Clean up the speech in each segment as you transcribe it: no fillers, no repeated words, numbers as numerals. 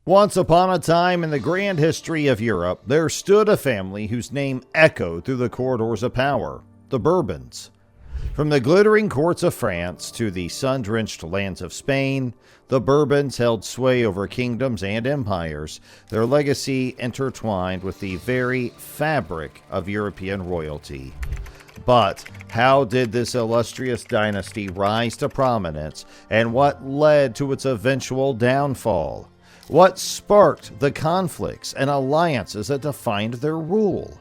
Once upon a time in the grand history of Europe, there stood a family whose name echoed through the corridors of power, the Bourbons. From the glittering courts of France to the sun-drenched lands of Spain, the Bourbons held sway over kingdoms and empires, their legacy intertwined with the very fabric of European royalty. But how did this illustrious dynasty rise to prominence, and what led to its eventual downfall? What sparked the conflicts and alliances that defined their rule?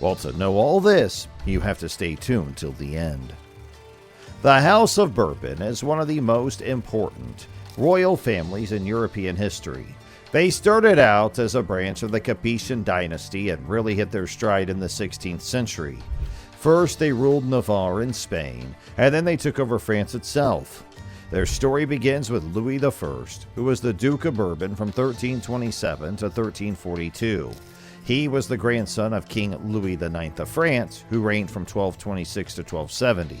Well, to know all this, you have to stay tuned till the end. The House of Bourbon is one of the most important royal families in European history. They started out as a branch of the Capetian dynasty and really hit their stride in the 16th century. First, they ruled Navarre in Spain, and then they took over France itself. Their story begins with Louis I, who was the Duke of Bourbon from 1327 to 1342. He was the grandson of King Louis IX of France, who reigned from 1226 to 1270.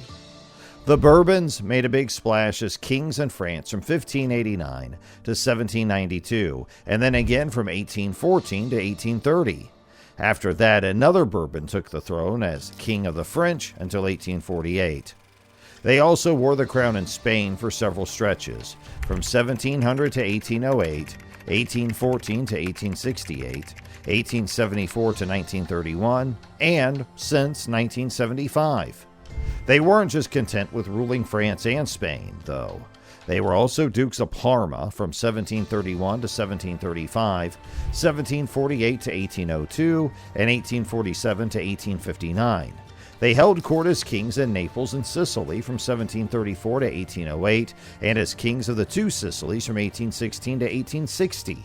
The Bourbons made a big splash as kings in France from 1589 to 1792, and then again from 1814 to 1830. After that, another Bourbon took the throne as King of the French until 1848. They also wore the crown in Spain for several stretches, from 1700 to 1808, 1814 to 1868, 1874 to 1931, and since 1975. They weren't just content with ruling France and Spain, though. They were also Dukes of Parma from 1731 to 1735, 1748 to 1802, and 1847 to 1859. They held court as kings in Naples and Sicily from 1734 to 1808, and as kings of the two Sicilies from 1816 to 1860.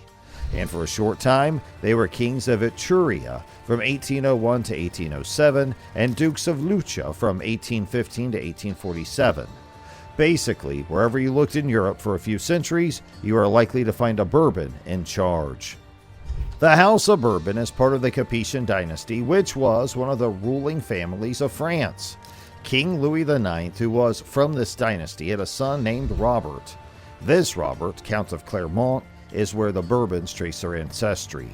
And for a short time, they were kings of Etruria from 1801 to 1807, and dukes of Lucca from 1815 to 1847. Basically, wherever you looked in Europe for a few centuries, you are likely to find a Bourbon in charge. The House of Bourbon is part of the Capetian dynasty, which was one of the ruling families of France. King Louis IX, who was from this dynasty, had a son named Robert. This Robert, Count of Clermont, is where the Bourbons trace their ancestry.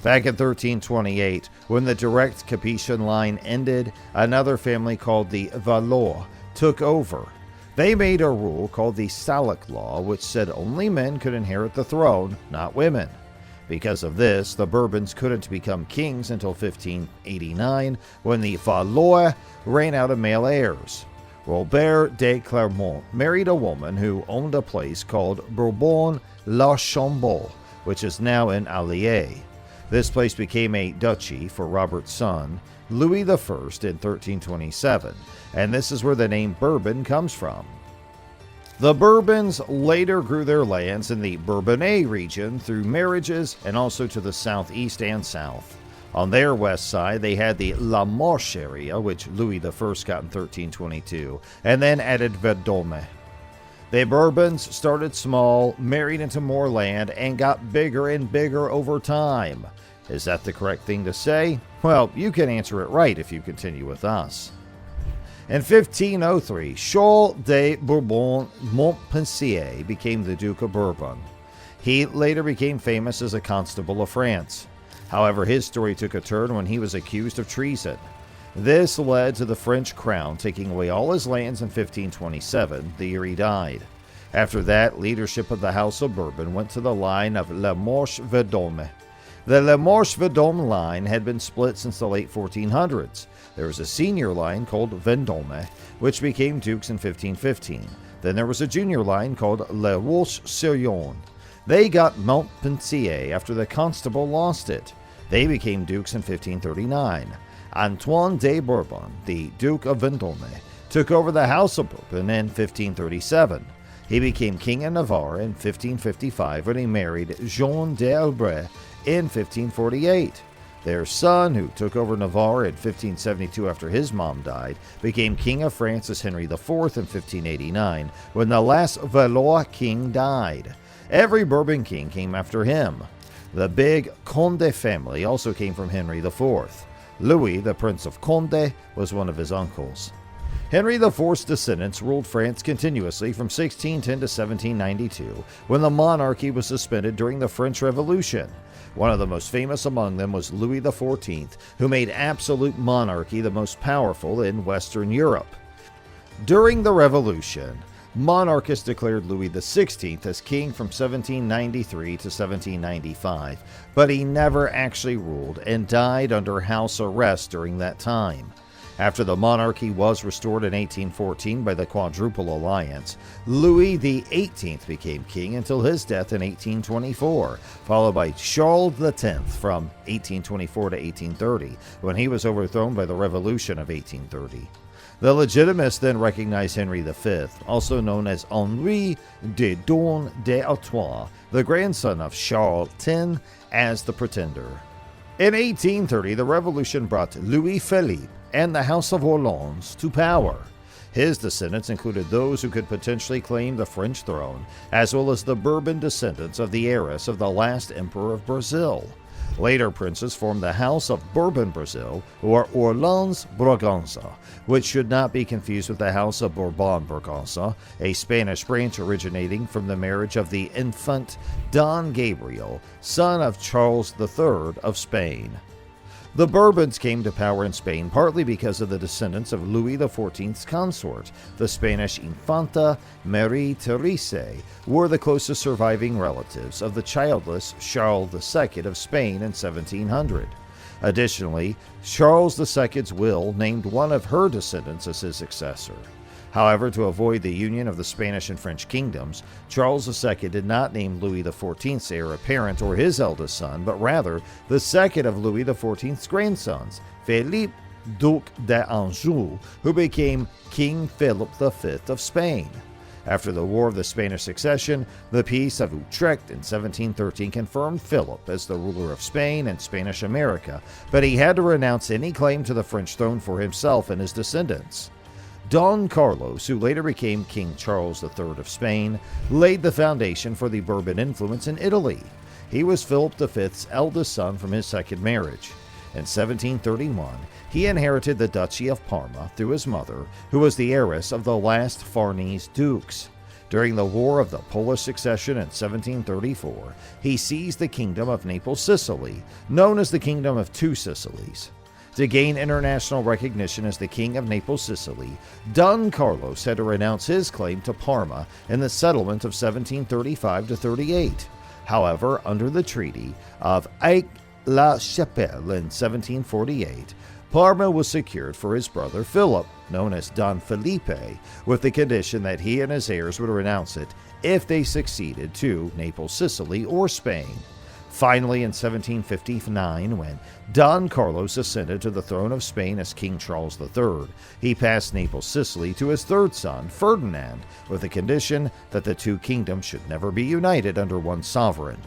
Back in 1328, when the direct Capetian line ended, another family called the Valois took over. They made a rule called the Salic Law, which said only men could inherit the throne, not women. Because of this, the Bourbons couldn't become kings until 1589, when the Valois ran out of male heirs. Robert de Clermont married a woman who owned a place called Bourbon-la-Chambre, which is now in Allier. This place became a duchy for Robert's son, Louis I, in 1327, and this is where the name Bourbon comes from. The Bourbons later grew their lands in the Bourbonnais region through marriages and also to the southeast and south. On their west side, they had the La Marche area, which Louis I got in 1322, and then added Vendôme. The Bourbons started small, married into more land, and got bigger and bigger over time. Is that the correct thing to say? Well, you can answer it right if you continue with us. In 1503, Charles de Bourbon-Montpensier became the Duke of Bourbon. He later became famous as a constable of France. However, his story took a turn when he was accused of treason. This led to the French crown taking away all his lands in 1527, the year he died. After that, leadership of the House of Bourbon went to the line of La Marche-Vendôme. The La Marche-Vendôme line had been split since the late 1400s. There was a senior line called Vendôme, which became dukes in 1515. Then there was a junior line called La Roche-sur-Yon. They got Montpensier after the constable lost it. They became dukes in 1539. Antoine de Bourbon, the Duke of Vendôme, took over the House of Bourbon in 1537. He became king of Navarre in 1555 when he married Jeanne d'Albret in 1548. Their son, who took over Navarre in 1572 after his mom died, became king of France as Henry IV in 1589 when the last Valois king died. Every Bourbon king came after him. The big Condé family also came from Henry IV. Louis, the Prince of Condé, was one of his uncles. Henry IV's descendants ruled France continuously from 1610 to 1792, when the monarchy was suspended during the French Revolution. One of the most famous among them was Louis XIV, who made absolute monarchy the most powerful in Western Europe. During the Revolution, monarchists declared Louis XVI as king from 1793 to 1795, but he never actually ruled and died under house arrest during that time. After the monarchy was restored in 1814 by the Quadruple Alliance, Louis XVIII became king until his death in 1824, followed by Charles X from 1824 to 1830, when he was overthrown by the Revolution of 1830. The Legitimists then recognized Henry V, also known as Henri de Dorn d'Artois, the grandson of Charles X, as the pretender. In 1830, the Revolution brought Louis Philippe and the House of Orleans to power. His descendants included those who could potentially claim the French throne, as well as the Bourbon descendants of the heiress of the last emperor of Brazil. Later princes formed the House of Bourbon Brazil, or Orleans Braganza, which should not be confused with the House of Bourbon Braganza, a Spanish branch originating from the marriage of the infant Don Gabriel, son of Charles III of Spain. The Bourbons came to power in Spain partly because of the descendants of Louis XIV's consort. The Spanish Infanta Marie Therese were the closest surviving relatives of the childless Charles II of Spain in 1700. Additionally, Charles II's will named one of her descendants as his successor. However, to avoid the union of the Spanish and French kingdoms, Charles II did not name Louis XIV's heir apparent or his eldest son, but rather the second of Louis XIV's grandsons, Philippe, Duc d'Anjou, who became King Philip V of Spain. After the War of the Spanish Succession, the Peace of Utrecht in 1713 confirmed Philip as the ruler of Spain and Spanish America, but he had to renounce any claim to the French throne for himself and his descendants. Don Carlos, who later became King Charles III of Spain, laid the foundation for the Bourbon influence in Italy. He was Philip V's eldest son from his second marriage. In 1731, he inherited the Duchy of Parma through his mother, who was the heiress of the last Farnese dukes. During the War of the Polish Succession in 1734, he seized the Kingdom of Naples, Sicily, known as the Kingdom of Two Sicilies. To gain international recognition as the King of Naples, Sicily, Don Carlos had to renounce his claim to Parma in the settlement of 1735-38. However, under the Treaty of Aix-la-Chapelle in 1748, Parma was secured for his brother Philip, known as Don Felipe, with the condition that he and his heirs would renounce it if they succeeded to Naples, Sicily, or Spain. Finally, in 1759, when Don Carlos ascended to the throne of Spain as King Charles III, he passed Naples, Sicily to his third son, Ferdinand, with the condition that the two kingdoms should never be united under one sovereign.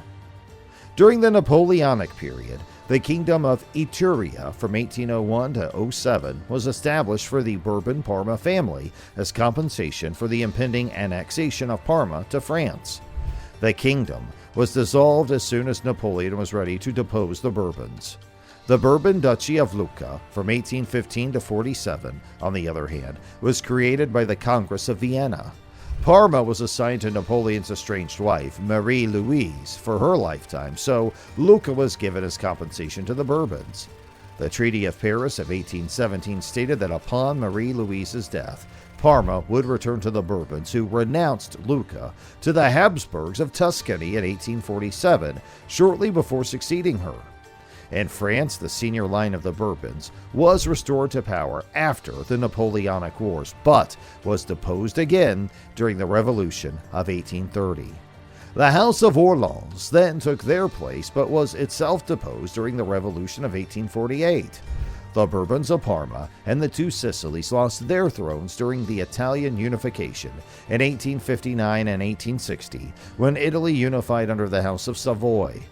During the Napoleonic period, the Kingdom of Etruria from 1801 to 07 was established for the Bourbon-Parma family as compensation for the impending annexation of Parma to France. The kingdom was dissolved as soon as Napoleon was ready to depose the Bourbons. The Bourbon Duchy of Lucca from 1815 to 47, on the other hand, was created by the Congress of Vienna. Parma was assigned to Napoleon's estranged wife, Marie-Louise, for her lifetime, so Lucca was given as compensation to the Bourbons. The Treaty of Paris of 1817 stated that upon Marie-Louise's death, Parma would return to the Bourbons, who renounced Lucca to the Habsburgs of Tuscany in 1847, shortly before succeeding her. In France, the senior line of the Bourbons was restored to power after the Napoleonic Wars, but was deposed again during the Revolution of 1830. The House of Orleans then took their place, but was itself deposed during the Revolution of 1848. The Bourbons of Parma and the Two Sicilies lost their thrones during the Italian unification in 1859 and 1860, when Italy unified under the House of Savoy.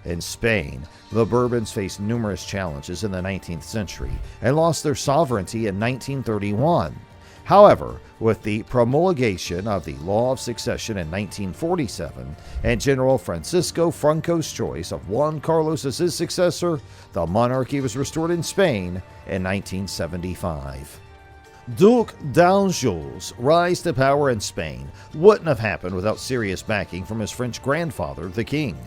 In Spain, the Bourbons faced numerous challenges in the 19th century and lost their sovereignty in 1931. However, with the promulgation of the Law of Succession in 1947 and General Francisco Franco's choice of Juan Carlos as his successor, the monarchy was restored in Spain in 1975. Duc d'Anjou's rise to power in Spain wouldn't have happened without serious backing from his French grandfather, the king.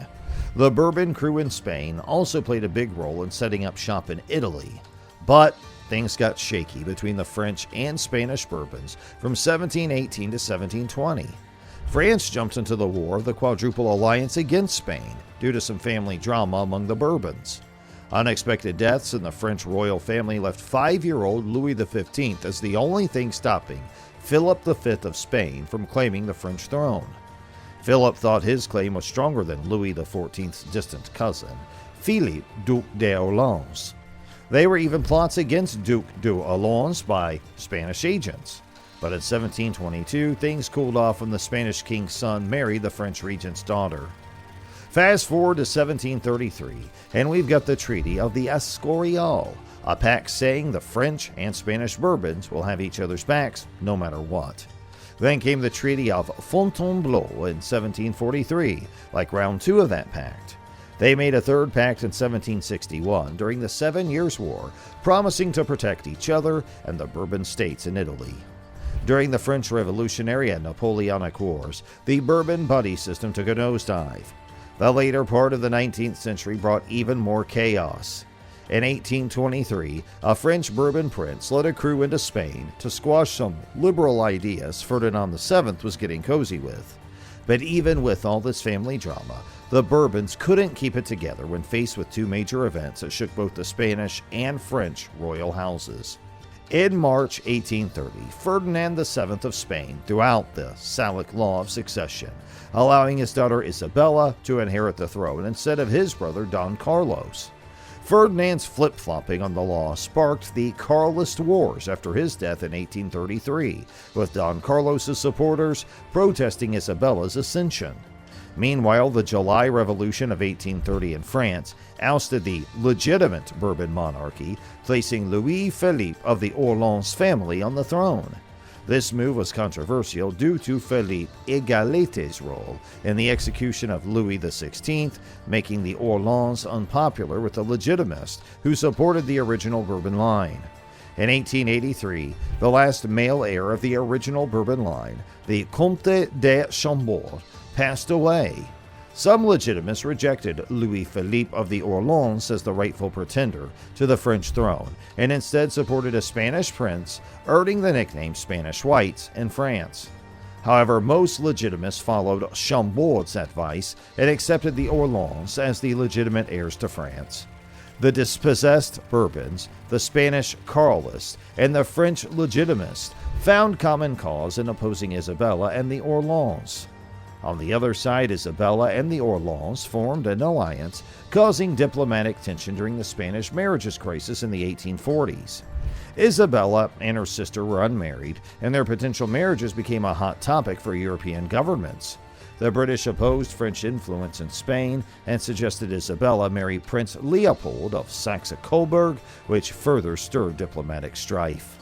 The Bourbon crew in Spain also played a big role in setting up shop in Italy, but things got shaky between the French and Spanish Bourbons from 1718 to 1720. France jumped into the War of the Quadruple Alliance against Spain due to some family drama among the Bourbons. Unexpected deaths in the French royal family left 5-year-old Louis XV as the only thing stopping Philip V of Spain from claiming the French throne. Philip thought his claim was stronger than Louis XIV's distant cousin, Philippe Duc d'Orléans. There were even plots against Duc d'Orléans by Spanish agents. But in 1722, things cooled off when the Spanish king's son married the French regent's daughter. Fast forward to 1733, and we've got the Treaty of the Escorial, a pact saying the French and Spanish Bourbons will have each other's backs no matter what. Then came the Treaty of Fontainebleau in 1743, like round 2 of that pact. They made a third pact in 1761 during the 7 Years' War, promising to protect each other and the Bourbon states in Italy. During the French Revolutionary and Napoleonic Wars, the Bourbon buddy system took a nosedive. The later part of the 19th century brought even more chaos. In 1823, a French Bourbon prince led a crew into Spain to squash some liberal ideas Ferdinand VII was getting cozy with. But even with all this family drama, the Bourbons couldn't keep it together when faced with 2 major events that shook both the Spanish and French royal houses. In March 1830, Ferdinand VII of Spain threw out the Salic Law of Succession, allowing his daughter Isabella to inherit the throne instead of his brother Don Carlos. Ferdinand's flip-flopping on the law sparked the Carlist Wars after his death in 1833, with Don Carlos's supporters protesting Isabella's ascension. Meanwhile, the July Revolution of 1830 in France ousted the legitimate Bourbon monarchy, placing Louis-Philippe of the Orléans family on the throne. This move was controversial due to Philippe Égalité's role in the execution of Louis XVI, making the Orléans unpopular with the Legitimists who supported the original Bourbon line. In 1883, the last male heir of the original Bourbon line, the Comte de Chambord, passed away. Some Legitimists rejected Louis-Philippe of the Orléans as the rightful pretender to the French throne, and instead supported a Spanish prince, earning the nickname Spanish Whites in France. However, most Legitimists followed Chambord's advice and accepted the Orléans as the legitimate heirs to France. The dispossessed Bourbons, the Spanish Carlists, and the French Legitimists found common cause in opposing Isabella and the Orléans. On the other side, Isabella and the Orléans formed an alliance, causing diplomatic tension during the Spanish marriages crisis in the 1840s. Isabella and her sister were unmarried, and their potential marriages became a hot topic for European governments. The British opposed French influence in Spain and suggested Isabella marry Prince Leopold of Saxe-Coburg, which further stirred diplomatic strife.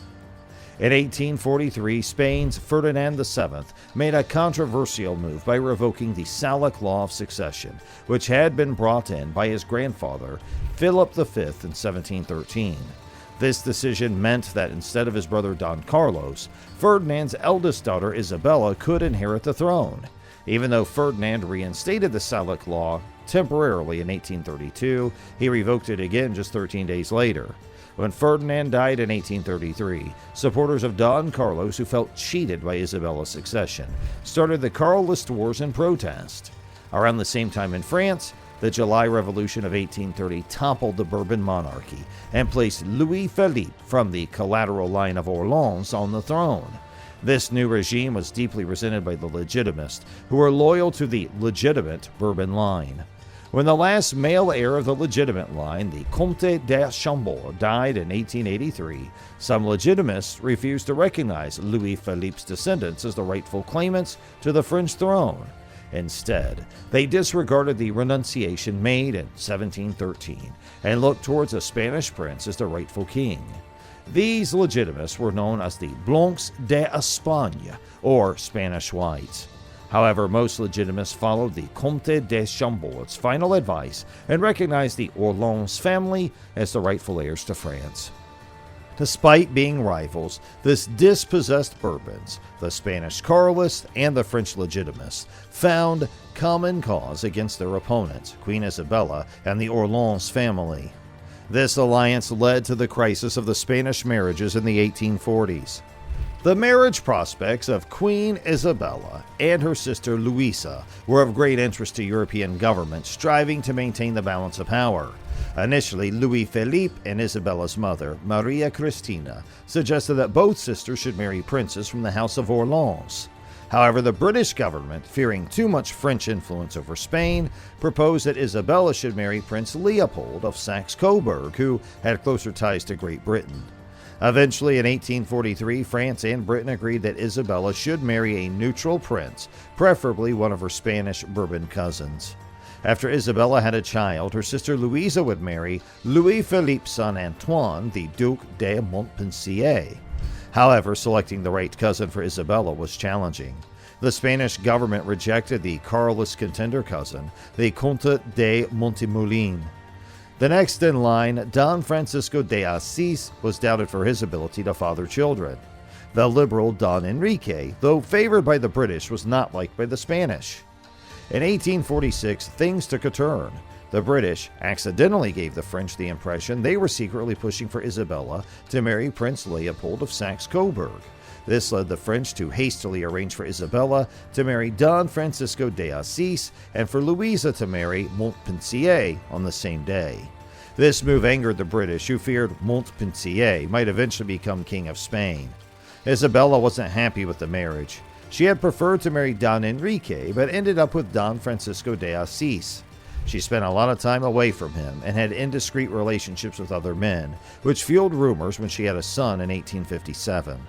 In 1843, Spain's Ferdinand VII made a controversial move by revoking the Salic Law of Succession, which had been brought in by his grandfather, Philip V, in 1713. This decision meant that instead of his brother Don Carlos, Ferdinand's eldest daughter Isabella could inherit the throne. Even though Ferdinand reinstated the Salic Law temporarily in 1832, he revoked it again just 13 days later. When Ferdinand died in 1833, supporters of Don Carlos who felt cheated by Isabella's succession started the Carlist Wars in protest. Around the same time in France, the July Revolution of 1830 toppled the Bourbon monarchy and placed Louis-Philippe from the collateral line of Orléans on the throne. This new regime was deeply resented by the Legitimists, who were loyal to the legitimate Bourbon line. When the last male heir of the legitimate line, the Comte de Chambord, died in 1883, some Legitimists refused to recognize Louis-Philippe's descendants as the rightful claimants to the French throne. Instead, they disregarded the renunciation made in 1713 and looked towards a Spanish prince as the rightful king. These Legitimists were known as the Blancs d'Espagne, or Spanish Whites. However, most Legitimists followed the Comte de Chambord's final advice and recognized the Orléans family as the rightful heirs to France. Despite being rivals, this dispossessed Bourbons, the Spanish Carlists and the French Legitimists, found common cause against their opponents, Queen Isabella and the Orleans family. This alliance led to the crisis of the Spanish marriages in the 1840s. The marriage prospects of Queen Isabella and her sister Louisa were of great interest to European governments striving to maintain the balance of power. Initially, Louis Philippe and Isabella's mother, Maria Cristina, suggested that both sisters should marry princes from the House of Orleans. However, the British government, fearing too much French influence over Spain, proposed that Isabella should marry Prince Leopold of Saxe-Coburg, who had closer ties to Great Britain. Eventually, in 1843, France and Britain agreed that Isabella should marry a neutral prince, preferably one of her Spanish Bourbon cousins. After Isabella had a child, her sister Louisa would marry Louis Philippe's son Antoine, the Duc de Montpensier. However, selecting the right cousin for Isabella was challenging. The Spanish government rejected the Carlist contender cousin, the Comte de Montemolin. The next in line, Don Francisco de Assis, was doubted for his ability to father children. The liberal Don Enrique, though favored by the British, was not liked by the Spanish. In 1846, things took a turn. The British accidentally gave the French the impression they were secretly pushing for Isabella to marry Prince Leopold of Saxe-Coburg. This led the French to hastily arrange for Isabella to marry Don Francisco de Assis and for Louisa to marry Montpensier on the same day. This move angered the British, who feared Montpensier might eventually become King of Spain. Isabella wasn't happy with the marriage. She had preferred to marry Don Enrique, but ended up with Don Francisco de Assis. She spent a lot of time away from him and had indiscreet relationships with other men, which fueled rumors when she had a son in 1857.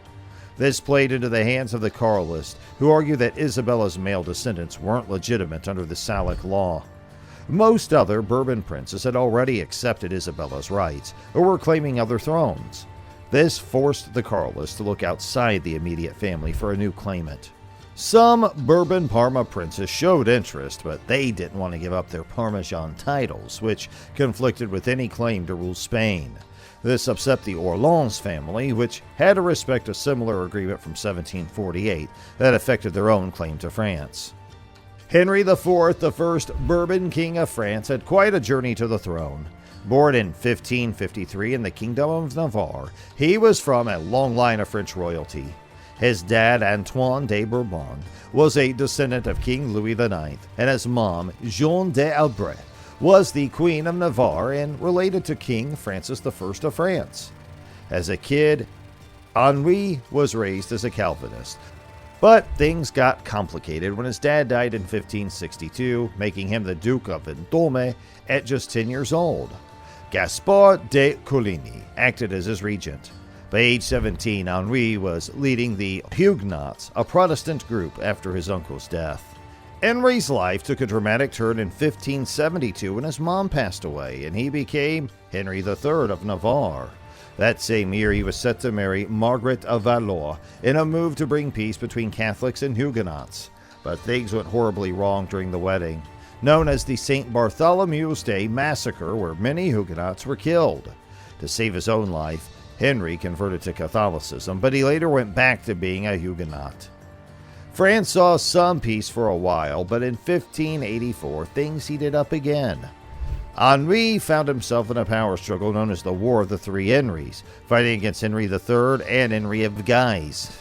This played into the hands of the Carlists, who argued that Isabella's male descendants weren't legitimate under the Salic law. Most other Bourbon princes had already accepted Isabella's rights, or were claiming other thrones. This forced the Carlists to look outside the immediate family for a new claimant. Some Bourbon Parma princes showed interest, but they didn't want to give up their Parmesan titles, which conflicted with any claim to rule Spain. This upset the Orleans family, which had to respect a similar agreement from 1748 that affected their own claim to France. Henry IV, the first Bourbon king of France, had quite a journey to the throne. Born in 1553 in the Kingdom of Navarre, he was from a long line of French royalty. His dad, Antoine de Bourbon, was a descendant of King Louis IX, and his mom, Jeanne d'Albret, was the Queen of Navarre and related to King Francis I of France. As a kid, Henri was raised as a Calvinist, but things got complicated when his dad died in 1562, making him the Duke of Vendôme at just 10 years old. Gaspard de Coligny acted as his regent. By age 17, Henri was leading the Huguenots, a Protestant group, after his uncle's death. Henri's life took a dramatic turn in 1572 when his mom passed away, and he became Henry III of Navarre. That same year, he was set to marry Margaret of Valois in a move to bring peace between Catholics and Huguenots. But things went horribly wrong during the wedding, known as the St. Bartholomew's Day Massacre, where many Huguenots were killed. To save his own life, Henry converted to Catholicism, but he later went back to being a Huguenot. France saw some peace for a while, but in 1584, things heated up again. Henri found himself in a power struggle known as the War of the Three Henrys, fighting against Henry III and Henry of Guise.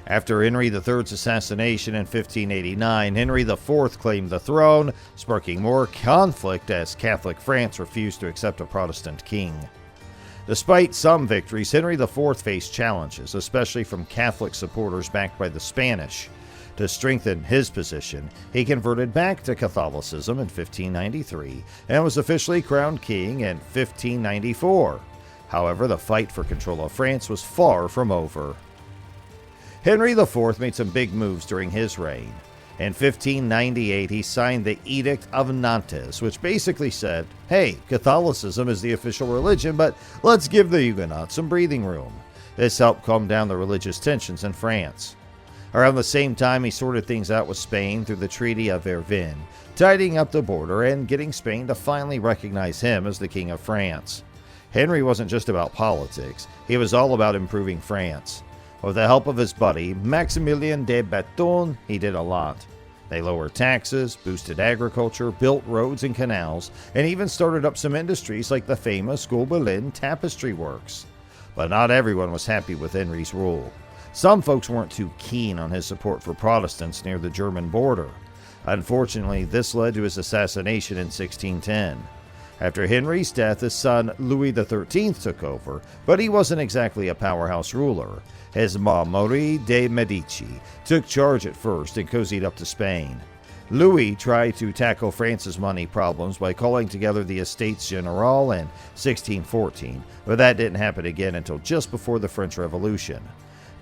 After Henry III's assassination in 1589, Henry IV claimed the throne, sparking more conflict as Catholic France refused to accept a Protestant king. Despite some victories, Henry IV faced challenges, especially from Catholic supporters backed by the Spanish. To strengthen his position, he converted back to Catholicism in 1593 and was officially crowned king in 1594. However, the fight for control of France was far from over. Henry IV made some big moves during his reign. In 1598, he signed the Edict of Nantes, which basically said, hey, Catholicism is the official religion, but let's give the Huguenots some breathing room. This helped calm down the religious tensions in France. Around the same time, he sorted things out with Spain through the Treaty of Vervins, tidying up the border and getting Spain to finally recognize him as the King of France. Henry wasn't just about politics, he was all about improving France. With the help of his buddy, Maximilien de Baton, he did a lot. They lowered taxes, boosted agriculture, built roads and canals, and even started up some industries like the famous Gobelin tapestry works. But not everyone was happy with Henry's rule. Some folks weren't too keen on his support for Protestants near the German border. Unfortunately, this led to his assassination in 1610. After Henry's death, his son Louis XIII took over, but he wasn't exactly a powerhouse ruler. His mom, Marie de Medici, took charge at first and cozied up to Spain. Louis tried to tackle France's money problems by calling together the Estates General in 1614, but that didn't happen again until just before the French Revolution.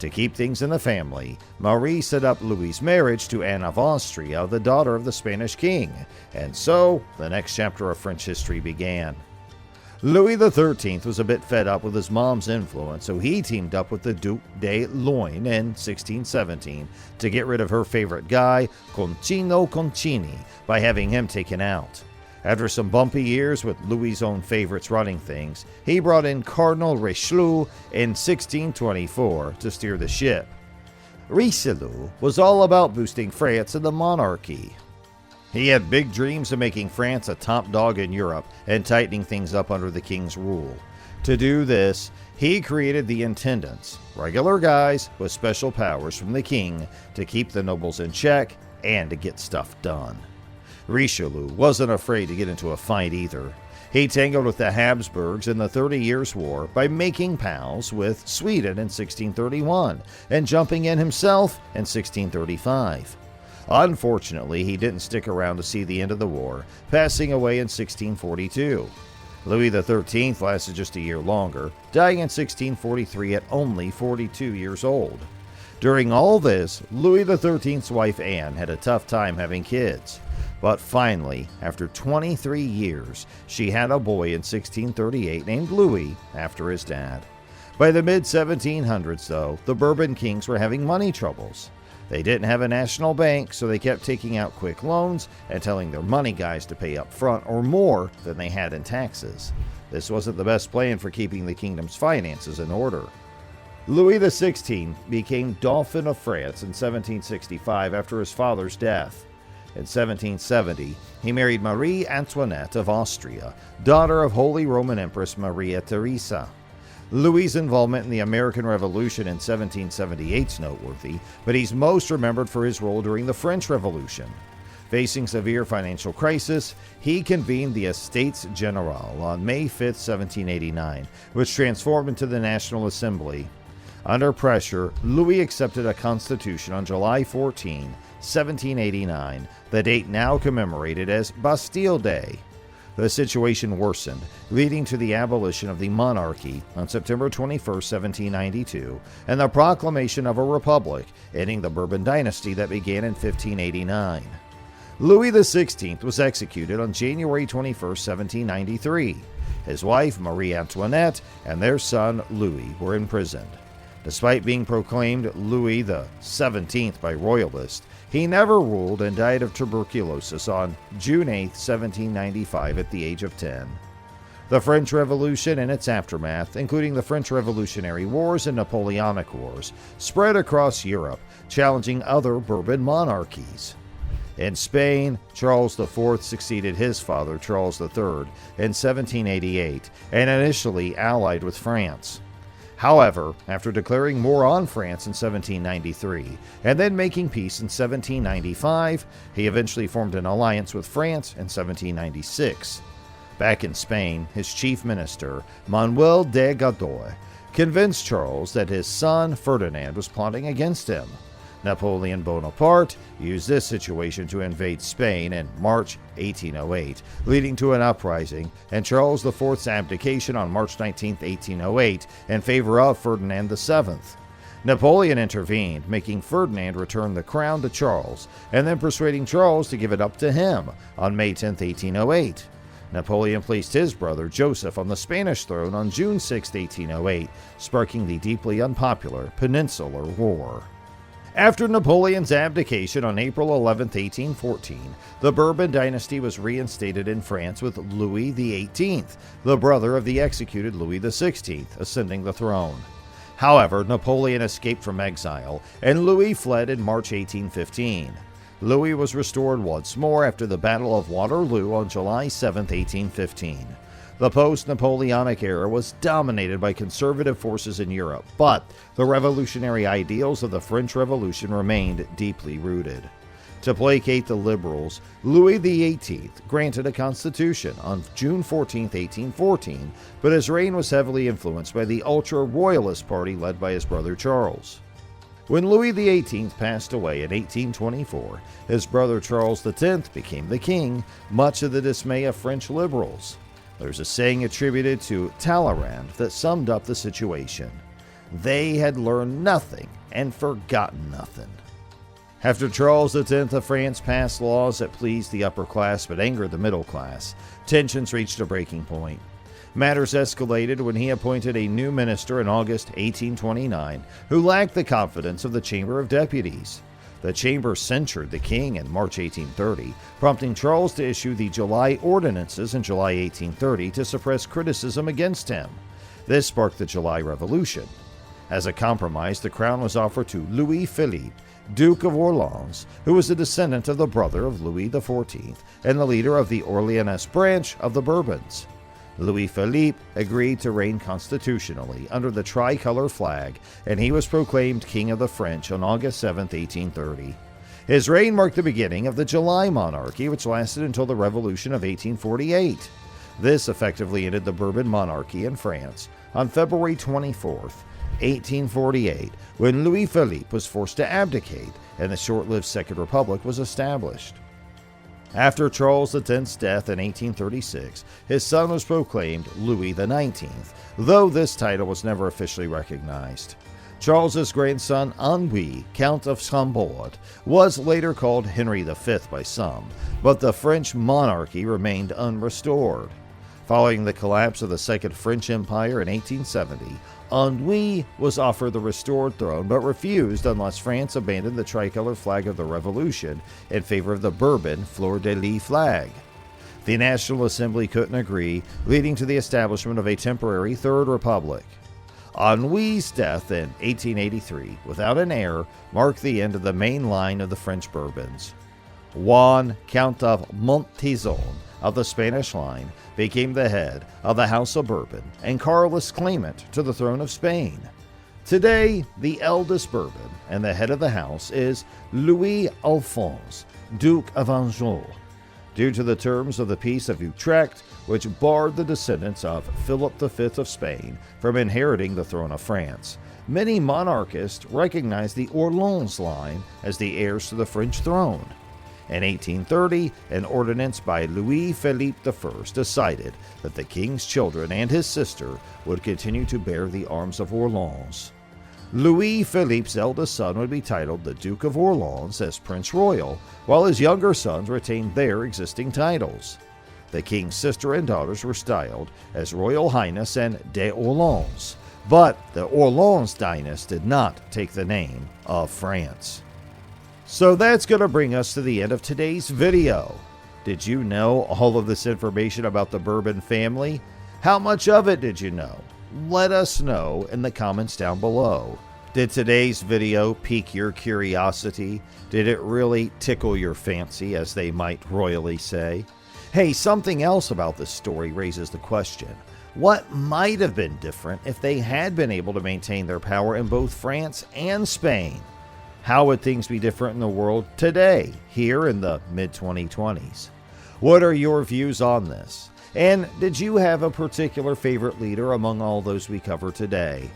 To keep things in the family, Marie set up Louis's marriage to Anne of Austria, the daughter of the Spanish king, and so the next chapter of French history began. Louis XIII was a bit fed up with his mom's influence, so he teamed up with the Duc de Lorraine in 1617 to get rid of her favorite guy, Concino Concini, by having him taken out. After some bumpy years with Louis's own favorites running things, he brought in Cardinal Richelieu in 1624 to steer the ship. Richelieu was all about boosting France and the monarchy. He had big dreams of making France a top dog in Europe and tightening things up under the king's rule. To do this, he created the intendants, regular guys with special powers from the king to keep the nobles in check and to get stuff done. Richelieu wasn't afraid to get into a fight either. He tangled with the Habsburgs in the 30 Years' War by making pals with Sweden in 1631 and jumping in himself in 1635. Unfortunately, he didn't stick around to see the end of the war, passing away in 1642. Louis XIII lasted just a year longer, dying in 1643 at only 42 years old. During all this, Louis XIII's wife Anne had a tough time having kids. But finally, after 23 years, she had a boy in 1638 named Louis, after his dad. By the mid-1700s, though, the Bourbon kings were having money troubles. They didn't have a national bank, so they kept taking out quick loans and telling their money guys to pay up front or more than they had in taxes. This wasn't the best plan for keeping the kingdom's finances in order. Louis XVI became Dauphin of France in 1765 after his father's death. In 1770, he married Marie Antoinette of Austria, daughter of Holy Roman Empress Maria Theresa. Louis's involvement in the American Revolution in 1778 is noteworthy, but he's most remembered for his role during the French Revolution. Facing severe financial crisis, he convened the Estates General on May 5, 1789, which transformed into the National Assembly. Under pressure, Louis accepted a constitution on July 14, 1789, the date now commemorated as Bastille Day. The situation worsened, leading to the abolition of the monarchy on September 21, 1792, and the proclamation of a republic, ending the Bourbon dynasty that began in 1589. Louis XVI was executed on January 21, 1793. His wife, Marie Antoinette, and their son, Louis, were imprisoned. Despite being proclaimed Louis XVII by royalists, he never ruled and died of tuberculosis on June 8, 1795 at the age of 10. The French Revolution and its aftermath, including the French Revolutionary Wars and Napoleonic Wars, spread across Europe, challenging other Bourbon monarchies. In Spain, Charles IV succeeded his father, Charles III, in 1788 and initially allied with France. However, after declaring war on France in 1793 and then making peace in 1795, he eventually formed an alliance with France in 1796. Back in Spain, his chief minister, Manuel de Godoy, convinced Charles that his son Ferdinand was plotting against him. Napoleon Bonaparte used this situation to invade Spain in March 1808, leading to an uprising and Charles IV's abdication on March 19, 1808, in favor of Ferdinand VII. Napoleon intervened, making Ferdinand return the crown to Charles, and then persuading Charles to give it up to him on May 10, 1808. Napoleon placed his brother Joseph on the Spanish throne on June 6, 1808, sparking the deeply unpopular Peninsular War. After Napoleon's abdication on April 11, 1814, the Bourbon dynasty was reinstated in France with Louis XVIII, the brother of the executed Louis XVI, ascending the throne. However, Napoleon escaped from exile, and Louis fled in March 1815. Louis was restored once more after the Battle of Waterloo on July 7, 1815. The post-Napoleonic era was dominated by conservative forces in Europe, but the revolutionary ideals of the French Revolution remained deeply rooted. To placate the liberals, Louis XVIII granted a constitution on June 14, 1814, but his reign was heavily influenced by the ultra-royalist party led by his brother Charles. When Louis XVIII passed away in 1824, his brother Charles X became the king, much to the dismay of French liberals. There's a saying attributed to Talleyrand that summed up the situation. They had learned nothing and forgotten nothing. After Charles X of France passed laws that pleased the upper class but angered the middle class, tensions reached a breaking point. Matters escalated when he appointed a new minister in August 1829 who lacked the confidence of the Chamber of Deputies. The chamber censured the king in March 1830, prompting Charles to issue the July Ordinances in July 1830 to suppress criticism against him. This sparked the July Revolution. As a compromise, the crown was offered to Louis Philippe, Duke of Orleans, who was a descendant of the brother of Louis XIV and the leader of the Orleanist branch of the Bourbons. Louis Philippe agreed to reign constitutionally under the tricolor flag, and he was proclaimed King of the French on August 7, 1830. His reign marked the beginning of the July monarchy, which lasted until the Revolution of 1848. This effectively ended the Bourbon monarchy in France on February 24, 1848, when Louis Philippe was forced to abdicate and the short-lived Second Republic was established. After Charles X's death in 1836, his son was proclaimed Louis XIX, though this title was never officially recognized. Charles's grandson Henri, Count of Chambord, was later called Henry V by some, but the French monarchy remained unrestored. Following the collapse of the Second French Empire in 1870, Henri was offered the restored throne but refused unless France abandoned the tricolor flag of the Revolution in favor of the Bourbon fleur-de-lis flag. The National Assembly couldn't agree, leading to the establishment of a temporary Third Republic. Henri's death in 1883, without an heir, marked the end of the main line of the French Bourbons. Juan, Count of Montezon, of the Spanish line, became the head of the House of Bourbon and Carlist claimant to the throne of Spain. Today, the eldest Bourbon and the head of the house is Louis Alphonse, Duke of Anjou, due to the terms of the Peace of Utrecht, which barred the descendants of Philip V of Spain from inheriting the throne of France. Many monarchists recognized the Orleans line as the heirs to the French throne. In 1830, an ordinance by Louis Philippe I decided that the king's children and his sister would continue to bear the arms of Orleans. Louis Philippe's eldest son would be titled the Duke of Orleans as Prince Royal, while his younger sons retained their existing titles. The king's sister and daughters were styled as Royal Highness and de Orleans, but the Orleans dynasty did not take the name of France. So that's going to bring us to the end of today's video. Did you know all of this information about the Bourbon family? How much of it did you know? Let us know in the comments down below. Did today's video pique your curiosity? Did it really tickle your fancy, as they might royally say? Hey, something else about this story raises the question. What might have been different if they had been able to maintain their power in both France and Spain? How would things be different in the world today, here in the mid-2020s? What are your views on this? And did you have a particular favorite leader among all those we cover today?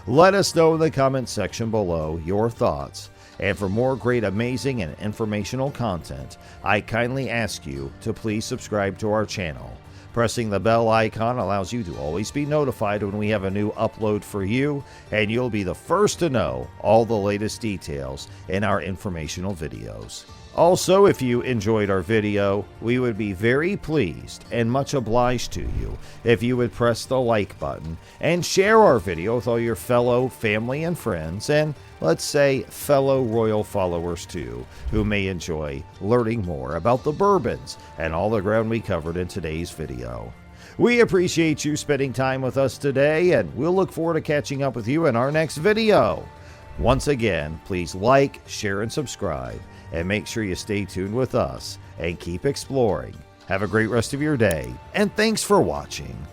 Let us know in the comment section below your thoughts. And for more great, amazing, and informational content, I kindly ask you to please subscribe to our channel. Pressing the bell icon allows you to always be notified when we have a new upload for you, and you'll be the first to know all the latest details in our informational videos. Also, if you enjoyed our video, we would be very pleased and much obliged to you if you would press the like button and share our video with all your fellow family and friends, and let's say fellow royal followers too, who may enjoy learning more about the Bourbons and all the ground we covered in today's video. We appreciate you spending time with us today, and we'll look forward to catching up with you in our next video. Once again, please like, share, and subscribe, and make sure you stay tuned with us and keep exploring. Have a great rest of your day, and thanks for watching.